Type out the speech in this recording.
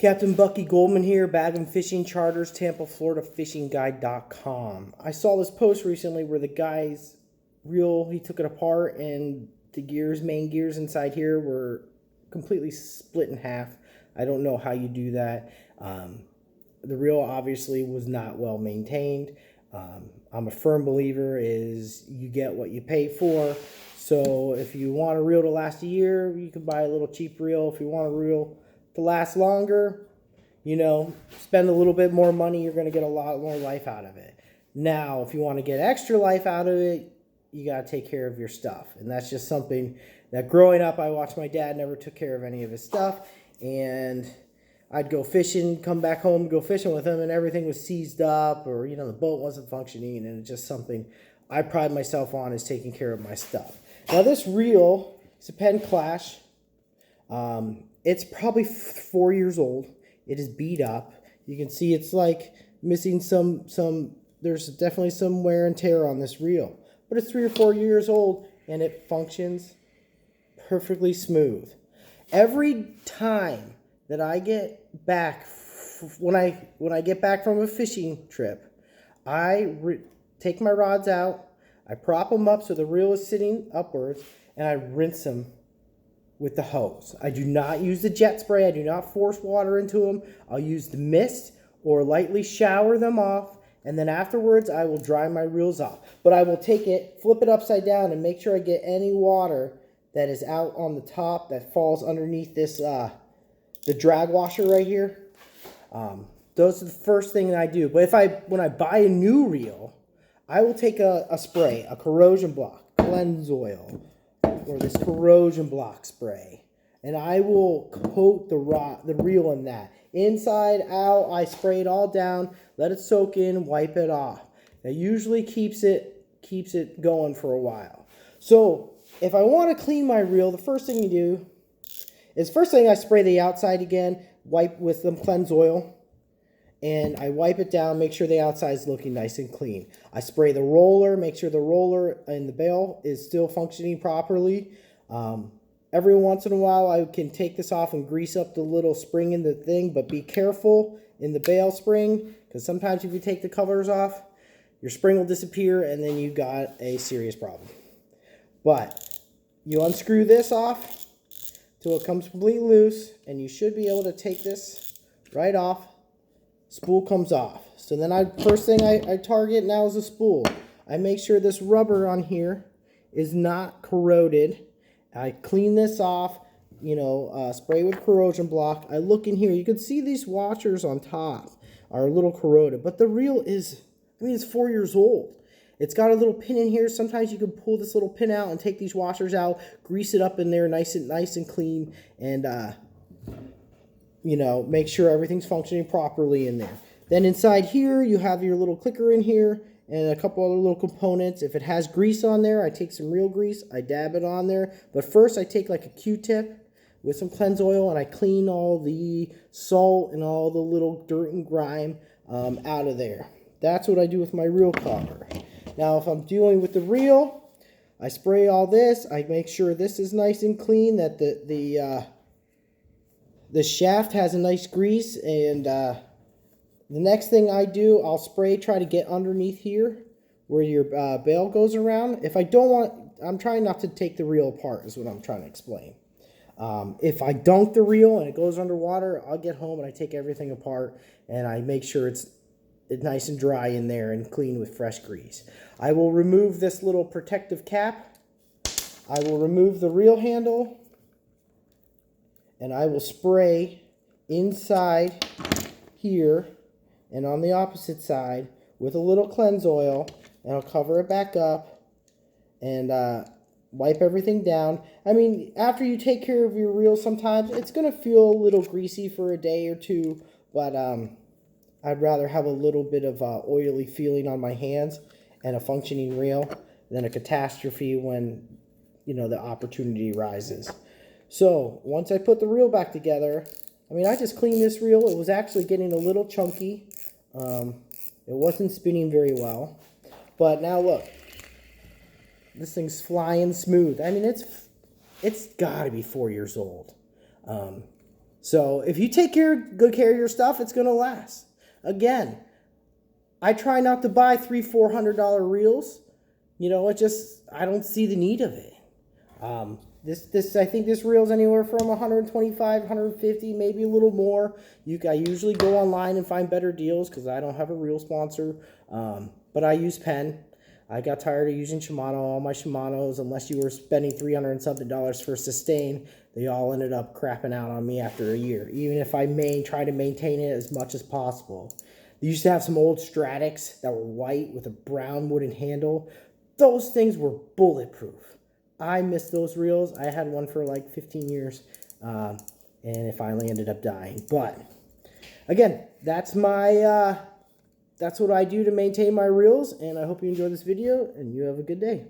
Captain Bucky Goldman here, Bag 'em Fishing Charters, Tampa, Florida, fishingguide.com. I saw this post recently where the guy's reel, he took it apart and the gears, main gears inside here were completely split in half. I don't know how you do that. The reel obviously was not well maintained. I'm a firm believer is you get what you pay for. So if you want a reel to last a year, you can buy a little cheap reel. If you want a reel to last longer, spend a little bit more money, you're going to get a lot more life out of it. Now, if you want to get extra life out of it, you got to take care of your stuff. And that's just something that growing up, I watched my dad never took care of any of his stuff. And I'd go fishing, come back home, go fishing with him, and everything was seized up, or, the boat wasn't functioning. And it's just something I pride myself on, is taking care of my stuff. Now, this reel is a Penn Clash. It's probably 4 years old. It is beat up. You can see it's like missing there's definitely some wear and tear on this reel. But it's 3 or 4 years old and it functions perfectly smooth. Every time that I get back, when I get back from a fishing trip, I take my rods out, I prop them up so the reel is sitting upwards, and I rinse them with the hose. I do not use the jet spray. I do not force water into them. I'll use the mist or lightly shower them off, and then afterwards I will dry my reels off. But I will take it, flip it upside down, and make sure I get any water that is out on the top that falls underneath this the drag washer right here. Those are the first thing that I do. But when I buy a new reel, I will take a spray, a corrosion block, cleanse oil, or this corrosion block spray, and I will coat the reel in that. Inside, out, I spray it all down, let it soak in, wipe it off. That usually keeps it going for a while. So if I want to clean my reel, the first thing you do is I spray the outside again, wipe with some cleanse oil, and I wipe it down, make sure the outside is looking nice and clean. I spray the roller, make sure the roller and the bail is still functioning properly. Every once in a while, I can take this off and grease up the little spring in the thing, but be careful in the bail spring, because sometimes if you take the covers off, your spring will disappear, and then you got a serious problem. But you unscrew this off till it comes completely loose, and you should be able to take this right off. Spool comes off. So then first thing I target now is the spool. I make sure this rubber on here is not corroded. I clean this off, spray with corrosion block. I look in here. You can see these washers on top are a little corroded, but the reel is, it's 4 years old. It's got a little pin in here. Sometimes you can pull this little pin out and take these washers out, grease it up in there nice and clean, and make sure everything's functioning properly in there. Then inside here, you have your little clicker in here and a couple other little components. If it has grease on there, I take some real grease, I dab it on there. But first, I take like a Q-tip with some cleanse oil, and I clean all the salt and all the little dirt and grime out of there. That's what I do with my reel cover. Now, if I'm dealing with the reel, I spray all this. I make sure this is nice and clean, that the shaft has a nice grease, and the next thing I do, I'll try to get underneath here where your bail goes around. If I don't want, I'm trying not to take the reel apart is what I'm trying to explain. If I dunk the reel and it goes underwater, I'll get home and I take everything apart and I make sure it's nice and dry in there and clean with fresh grease. I will remove this little protective cap. I will remove the reel handle, and I will spray inside here and on the opposite side with a little cleanse oil, and I'll cover it back up and wipe everything down. After you take care of your reel, sometimes it's going to feel a little greasy for a day or two, but I'd rather have a little bit of oily feeling on my hands and a functioning reel than a catastrophe when, the opportunity rises. So once I put the reel back together, I just cleaned this reel. It was actually getting a little chunky. It wasn't spinning very well. But now look, this thing's flying smooth. It's got to be 4 years old. So if you take good care of your stuff, it's going to last. Again, I try not to buy $300-400 reels. You know, I don't see the need of it. I think this reel's anywhere from 125, 150, maybe a little more. I usually go online and find better deals because I don't have a reel sponsor. But I use Penn. I got tired of using Shimano. All my Shimanos, unless you were spending $300 and something for sustain, they all ended up crapping out on me after a year. Even if I try to maintain it as much as possible. They used to have some old Stratics that were white with a brown wooden handle. Those things were bulletproof. I miss those reels. I had one for like 15 years, and it finally ended up dying. But again, that's what I do to maintain my reels, and I hope you enjoyed this video, and you have a good day.